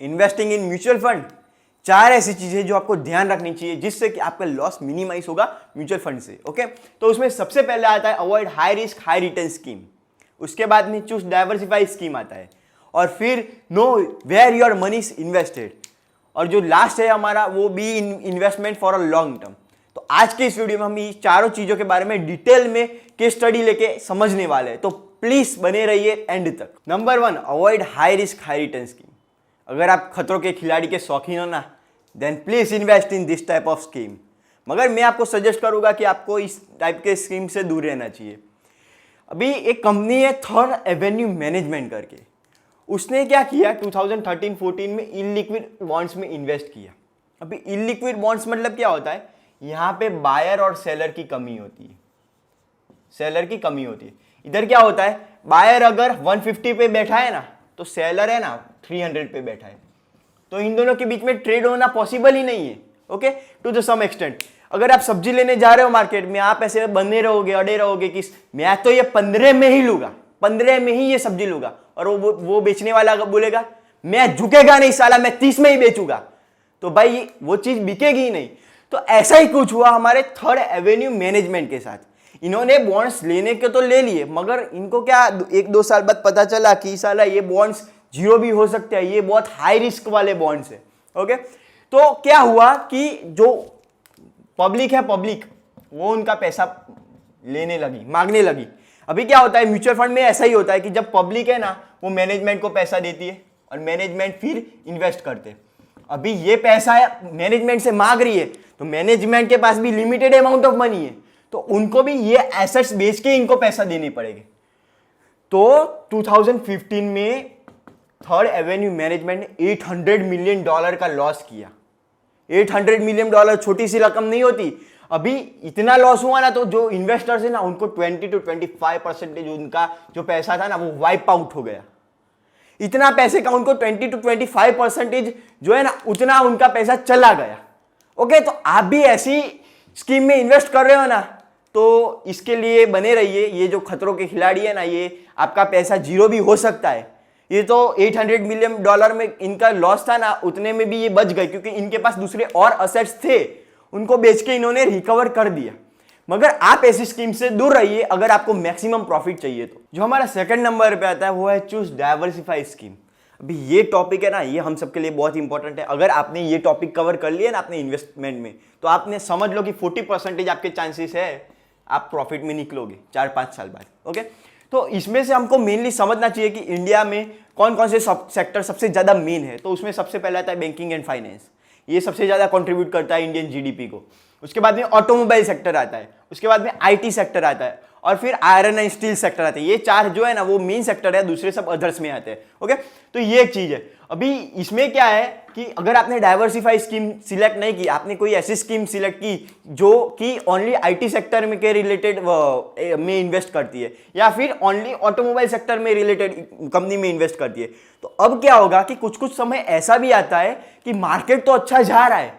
Investing in mutual fund. 4 ऐसी चीजें जो आपको ध्यान रखनी चाहिए जिससे कि आपका लॉस मिनिमाइज होगा म्यूचुअल फंड से। ओके, तो उसमें सबसे पहले आता है avoid high risk high return scheme. उसके बाद में चूज डाइवर्सिफाई स्कीम आता है, और फिर know where your money is invested, और जो लास्ट है हमारा वो be investment for a long term. तो आज के इस वीडियो में हम ये चारों चीजों के बारे में डिटेल में केस स्टडी लेके समझने वाले हैं, तो प्लीज बने रहिए एंड तक। Number 1, avoid high risk high return scheme. अगर आप खतरों के खिलाड़ी के शौकीन हो ना, then please invest in this type of scheme. मगर मैं आपको सजेस्ट करूंगा कि आपको इस टाइप के स्कीम से दूर रहना चाहिए। अभी एक कंपनी है थर्ड एवेन्यू मैनेजमेंट करके, उसने क्या किया 2013-14 में इलिक्विड बॉन्ड्स में इन्वेस्ट किया। अभी इलिक्विड बॉन्ड्स मतलब क्या होता है, यहाँ पे बायर और सेलर की कमी होती है, सेलर की कमी होती है। इधर क्या होता है, बायर अगर 150 पे बैठा है ना, तो सेलर है ना 300 पे बैठा है, तो इन दोनों के बीच में ट्रेड होना पॉसिबल ही नहीं है। Okay, to the some extent. अगर आप सब्जी लेने जा रहे हो मार्केट में, आप ऐसे बने रहोगे, अड़े रहोगे कि मैं तो ये 15 में ही लूंगा, 15 में ही ये सब्जी लूंगा, और वो बेचने वाला बोलेगा मैं झुकेगा नहीं साला, मैं 30 में ही बेचूंगा, तो भाई वो चीज बिकेगी ही नहीं। तो ऐसा ही कुछ हुआ हमारे थर्ड एवेन्यू मैनेजमेंट के साथ। इन्होंने बॉन्ड्स लेने के तो ले लिए, मगर इनको क्या 1-2 साल बाद पता चला कि साला ये बॉन्ड्स जीरो भी हो सकते हैं, ये बहुत हाई रिस्क वाले बॉन्ड्स है। ओके, तो क्या हुआ कि जो पब्लिक है, पब्लिक वो उनका पैसा लेने लगी, मांगने लगी। अभी क्या होता है म्यूचुअल फंड में, ऐसा ही होता है कि जब पब्लिक है ना, वो मैनेजमेंट को पैसा देती है और मैनेजमेंट फिर इन्वेस्ट करते हैं। अभी ये पैसा मैनेजमेंट से मांग रही है, तो मैनेजमेंट के पास भी लिमिटेड अमाउंट ऑफ मनी है, तो उनको भी ये एसेट्स बेच के इनको पैसा देने पड़ेंगे। तो 2015 में थर्ड एवेन्यू मैनेजमेंट ने $800 मिलियन का लॉस किया। $800 मिलियन छोटी सी रकम नहीं होती। अभी इतना लॉस हुआ ना, तो जो इन्वेस्टर्स है ना, उनको 20 to 25% उनका जो पैसा था ना, वो वाइप आउट हो गया। इतना पैसे का उनको 20 to 25% जो है ना, उतना उनका पैसा चला गया। ओके, तो आप भी ऐसी स्कीम में इन्वेस्ट कर रहे हो ना, तो इसके लिए बने रहिए। ये जो खतरों के खिलाड़ी है ना, ये आपका पैसा जीरो भी हो सकता है। ये तो $800 मिलियन में इनका लॉस था ना, उतने में भी ये बच गए, क्योंकि इनके पास दूसरे और असेट्स थे, उनको बेच के इन्होंने रिकवर कर दिया। मगर आप ऐसी स्कीम से दूर रहिए अगर आपको मैक्सिमम प्रॉफिट चाहिए तो। जो हमारा सेकंड नंबर पे आता है वो है चूज डाइवर्सिफाई स्कीम। अभी ये टॉपिक है ना, ये हम सबके लिए बहुत इंपॉर्टेंट है। अगर आपने ये टॉपिक कवर कर लिया ना अपने इन्वेस्टमेंट में, तो आपने समझ लो कि 40% आपके चांसेस है आप प्रॉफिट में निकलोगे 4-5 साल बाद। ओके, तो इसमें से हमको मेनली समझना चाहिए कि इंडिया में कौन कौन से सेक्टर सबसे ज्यादा मेन है। तो उसमें सबसे पहला आता है बैंकिंग एंड फाइनेंस, ये सबसे ज्यादा कंट्रीब्यूट करता है इंडियन जीडीपी को। उसके बाद में ऑटोमोबाइल सेक्टर आता है, उसके बाद में आईटी सेक्टर आता है, और फिर आयरन एंड स्टील सेक्टर आते हैं। ये 4 जो है ना, वो मेन सेक्टर है, दूसरे सब अदर्स में आते हैं। ओके, तो ये एक चीज है। अभी इसमें क्या है कि अगर आपने डाइवर्सिफाई स्कीम सिलेक्ट नहीं की, आपने कोई ऐसी स्कीम सिलेक्ट की जो कि ओनली आईटी सेक्टर में के रिलेटेड में इन्वेस्ट करती है, या फिर ओनली ऑटोमोबाइल सेक्टर में रिलेटेड कंपनी में इन्वेस्ट करती है, तो अब क्या होगा कि कुछ कुछ समय ऐसा भी आता है कि मार्केट तो अच्छा जा रहा है,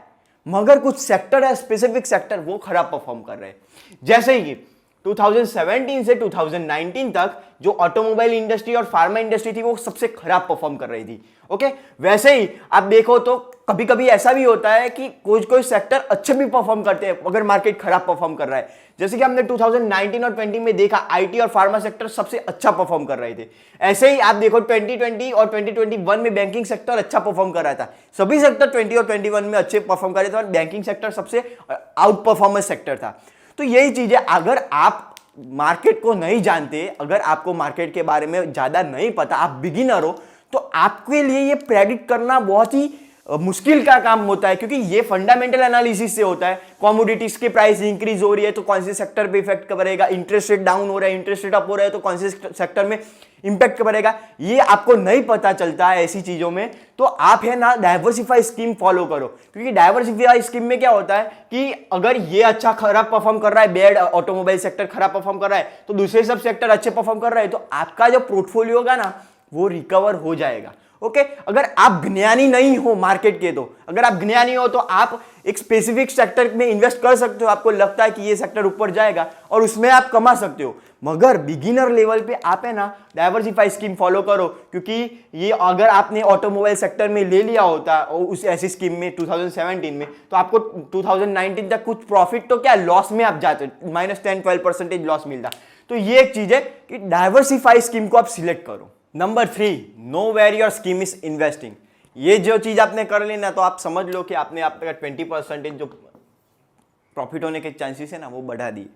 मगर कुछ सेक्टर है, स्पेसिफिक सेक्टर, वो खराब परफॉर्म कर रहे हैं। जैसे ही 2017 से 2019 तक जो ऑटोमोबाइल इंडस्ट्री और फार्मा इंडस्ट्री थी, वो सबसे खराब परफॉर्म कर रही थी। ओके, वैसे ही आप देखो तो कभी कभी ऐसा भी होता है कि कोई सेक्टर अच्छे भी परफॉर्म करते हैं अगर मार्केट खराब परफॉर्म कर रहा है। जैसे कि हमने 2019 और 20 में देखा, आईटी और फार्मा सेक्टर सबसे अच्छा परफॉर्म कर रहे थे। ऐसे ही आप देखो 2020 और 2021 में बैंकिंग सेक्टर अच्छा परफॉर्म कर रहा था। सभी सेक्टर 20 और 21 में अच्छे परफॉर्म कर रहे थे, और बैंकिंग सेक्टर सबसे आउट परफॉर्मेंस सेक्टर था। तो यही चीज है, अगर आप मार्केट को नहीं जानते, अगर आपको मार्केट के बारे में ज्यादा नहीं पता, आप बिगिनर हो, तो आपके लिए ये प्रेडिक्ट करना बहुत ही मुश्किल का काम होता है, क्योंकि ये फंडामेंटल एनालिसिस से होता है। कमोडिटीज की प्राइस इंक्रीज हो रही है तो कौन से सेक्टर पे इफेक्ट करेगा, इंटरेस्ट रेट डाउन हो रहा है, इंटरेस्ट रेट अप हो रहा है तो कौन से सेक्टर में इंपैक्ट करेगा। ये आपको नहीं पता चलता है ऐसी चीजों में, तो आप है ना डाइवर्सिफाई स्कीम फॉलो करो। क्योंकि डाइवर्सिफाई स्कीम में क्या होता है कि अगर ये अच्छा खराब परफॉर्म कर रहा है, बैड ऑटोमोबाइल सेक्टर खराब परफॉर्म कर रहा है, तो दूसरे सब सेक्टर अच्छे परफॉर्म कर रहे हैं, तो आपका जो पोर्टफोलियो होगा ना, वो रिकवर हो जाएगा। ओके अगर आप ज्ञानी नहीं हो मार्केट के, तो अगर आप ज्ञानी हो तो आप एक स्पेसिफिक सेक्टर में इन्वेस्ट कर सकते हो, आपको लगता है कि ये सेक्टर ऊपर जाएगा और उसमें आप कमा सकते हो। मगर बिगिनर लेवल पे आप है ना डाइवर्सिफाई स्कीम फॉलो करो, क्योंकि ये अगर आपने ऑटोमोबाइल सेक्टर में ले लिया होता उस ऐसी स्कीम में 2017 में, तो आपको 2019 तक कुछ प्रॉफिट तो क्या लॉस में आप जाते, -10-12% लॉस मिलता। तो ये एक चीज है कि डाइवर्सिफाई स्कीम को आप सिलेक्ट करो। Number 3, know where your scheme is investing. ये जो चीज आपने कर लेना तो आप समझ लो कि आपने आपका 20% जो प्रॉफिट होने के चांसेस है ना वो बढ़ा दिए।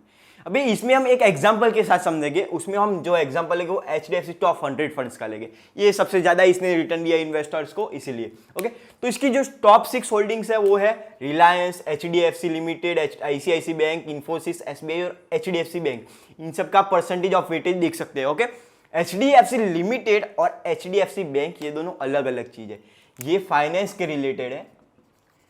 अभी इसमें हम एक एग्जांपल के साथ समझेंगे, उसमें हम जो एग्जांपल लेंगे वो HDFC टॉप 100 फंड्स का लेंगे। ये सबसे ज्यादा इसने रिटर्न दिया इन्वेस्टर्स को, इसीलिए ओके। तो इसकी जो टॉप 6 होल्डिंग्स है वो है Reliance, HDFC limited, ICICI bank, Infosys, SBI और HDFC बैंक। इन सब का परसेंटेज ऑफ वेटेज देख सकते हैं ओके। HDFC लिमिटेड और HDFC बैंक ये दोनों अलग अलग चीज है। ये फाइनेंस के रिलेटेड है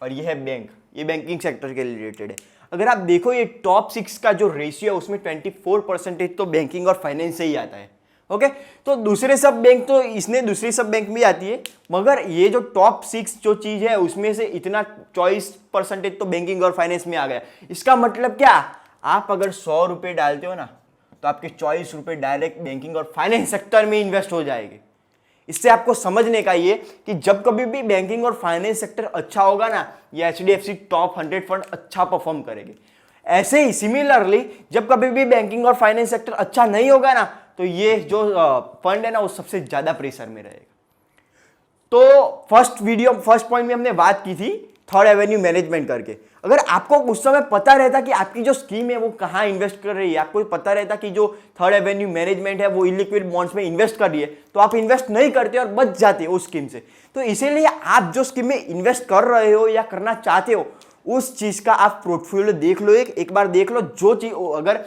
और ये है बैंक, ये बैंकिंग सेक्टर के रिलेटेड है। अगर आप देखो ये टॉप 6 का जो रेशियो है उसमें 24% तो बैंकिंग और फाइनेंस से ही आता है ओके। तो दूसरे सब बैंक तो इसने दूसरी सब बैंक भी आती है, मगर ये जो टॉप 6 जो चीज है उसमें से इतना 24% तो बैंकिंग और फाइनेंस में आ गया। इसका मतलब क्या, आप अगर 100 रुपए डालते हो ना तो आपके 24 रुपए डायरेक्ट बैंकिंग और फाइनेंस सेक्टर में इन्वेस्ट हो जाएंगे। इससे आपको समझने का ये कि जब कभी भी बैंकिंग और फाइनेंस सेक्टर अच्छा होगा ना, ये HDFC टॉप 100 फंड अच्छा परफॉर्म करेंगे। ऐसे ही सिमिलरली जब कभी भी बैंकिंग और फाइनेंस सेक्टर अच्छा नहीं होगा ना, तो ये जो फंड है ना वो सबसे ज्यादा प्रेशर में रहेगा। तो फर्स्ट पॉइंट में हमने बात की थी थर्ड एवेन्यू मैनेजमेंट करके। अगर आपको उस समय पता रहता कि आपकी जो स्कीम है वो कहाँ इन्वेस्ट कर रही है, आपको पता रहता कि जो थर्ड एवेन्यू मैनेजमेंट है वो इलिक्विड बॉन्ड्स में इन्वेस्ट कर रही है, तो आप इन्वेस्ट नहीं करते और बच जाते उस स्कीम से। तो इसीलिए आप जो स्कीम में इन्वेस्ट कर रहे हो या करना चाहते हो उस चीज का आप पोर्टफोलियो देख लो, एक बार देख लो। जो चीज अगर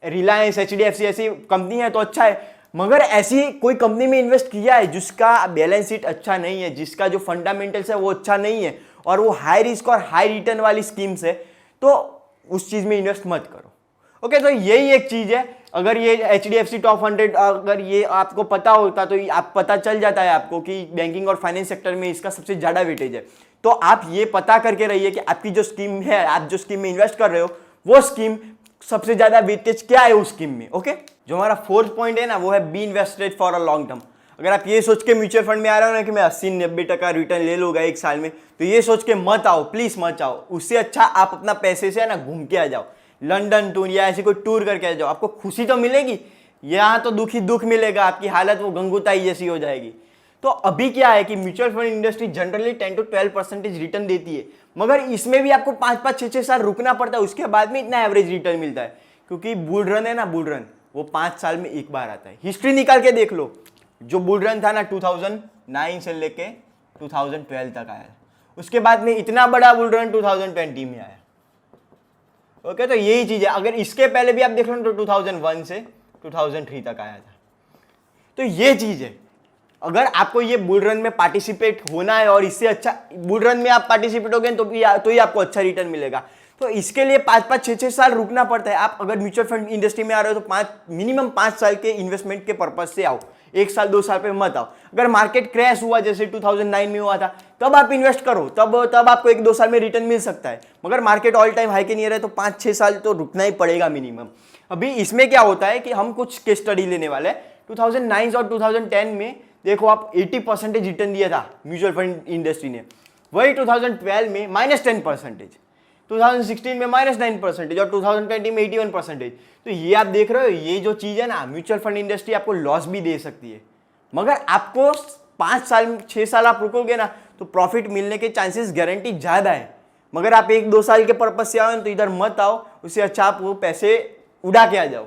रिलायंस, HDFC ऐसी कंपनी है तो अच्छा है, मगर ऐसी कोई कंपनी में इन्वेस्ट किया है जिसका बैलेंस शीट अच्छा नहीं है, जिसका जो फंडामेंटल्स है वो अच्छा नहीं है और वो हाई रिस्क और हाई रिटर्न वाली स्कीम्स है, तो उस चीज में इन्वेस्ट मत करो ओके। तो यही एक चीज है। अगर ये HDFC टॉप 100 अगर ये आपको पता होता तो आप पता चल जाता है आपको कि बैंकिंग और फाइनेंस सेक्टर में इसका सबसे ज्यादा वेटेज है, तो आप ये पता करके रहिए कि आपकी जो स्कीम है, आप जो स्कीम में इन्वेस्ट कर रहे हो वो स्कीम सबसे ज्यादा वेटेज क्या है उस स्कीम में ओके। जो हमारा 4th पॉइंट है ना वो है be invested for a long term. अगर आप ये सोच के म्यूचुअल फंड में आ रहे हो ना कि मैं 80-90% रिटर्न ले लूंगा एक साल में, तो ये सोच के मत आओ, प्लीज मत आओ। उससे अच्छा आप अपना पैसे से ना घूम के आ जाओ, लंदन टूर या ऐसी कोई टूर करके आ जाओ। आपको खुशी तो मिलेगी, यहाँ तो दुख ही दुख मिलेगा, आपकी हालत वो गंगूताई जैसी हो जाएगी। तो अभी क्या है कि mutual fund industry generally 10-12% return देती है, मगर इसमें भी आपको 5-5, 6-6 साल रुकना पड़ता है, उसके बाद में इतना एवरेज रिटर्न मिलता है। क्योंकि बुल रन है ना, बुल रन वो 5 साल में एक बार आता है। हिस्ट्री निकाल के देख लो, जो बुल रन था ना 2009 से लेके 2012 तक आया, उसके बाद में इतना बड़ा बुल रन 2020 में आया ओके। तो यही चीज है। अगर इसके पहले भी आप देख लो तो 2001 से 2003 तक आया था। तो ये चीज है, अगर आपको ये बुल रन में पार्टिसिपेट होना है और इससे अच्छा बुल रन में आप पार्टिसिपेट हो गए तो ही आपको अच्छा रिटर्न मिलेगा। तो इसके लिए 5-5, 6-6 साल रुकना पड़ता है। आप अगर म्यूचुअल फंड इंडस्ट्री में आ रहे हो तो मिनिमम 5 साल के इन्वेस्टमेंट के पर्पज से आओ, 1 साल 2 साल पे मत आओ। अगर मार्केट क्रैश हुआ जैसे 2009 में हुआ था, तब आप इन्वेस्ट करो, तब आपको 1-2 साल में रिटर्न मिल सकता है। मगर मार्केट ऑल टाइम हाई के नहीं रहे तो 5-6 साल तो रुकना ही पड़ेगा मिनिमम। अभी इसमें क्या होता है कि हम कुछ केस स्टडी लेने वाले हैं। 2009 और 2010 में देखो आप 80% रिटर्न दिया था म्यूचुअल फंड इंडस्ट्री ने, वही 2012 में -10%, 2016 में -9% और 2020 में 81%। तो ये आप देख रहे हो, ये जो चीज है ना, म्यूचुअल फंड इंडस्ट्री आपको लॉस भी दे सकती है, मगर आपको 5 साल 6 साल आप रुकोगे ना तो प्रॉफिट मिलने के चांसेस गारंटी ज्यादा है। मगर आप 1-2 साल के पर्पज से आओ तो इधर मत आओ, उससे अच्छा आप वो पैसे उड़ा के आ जाओ।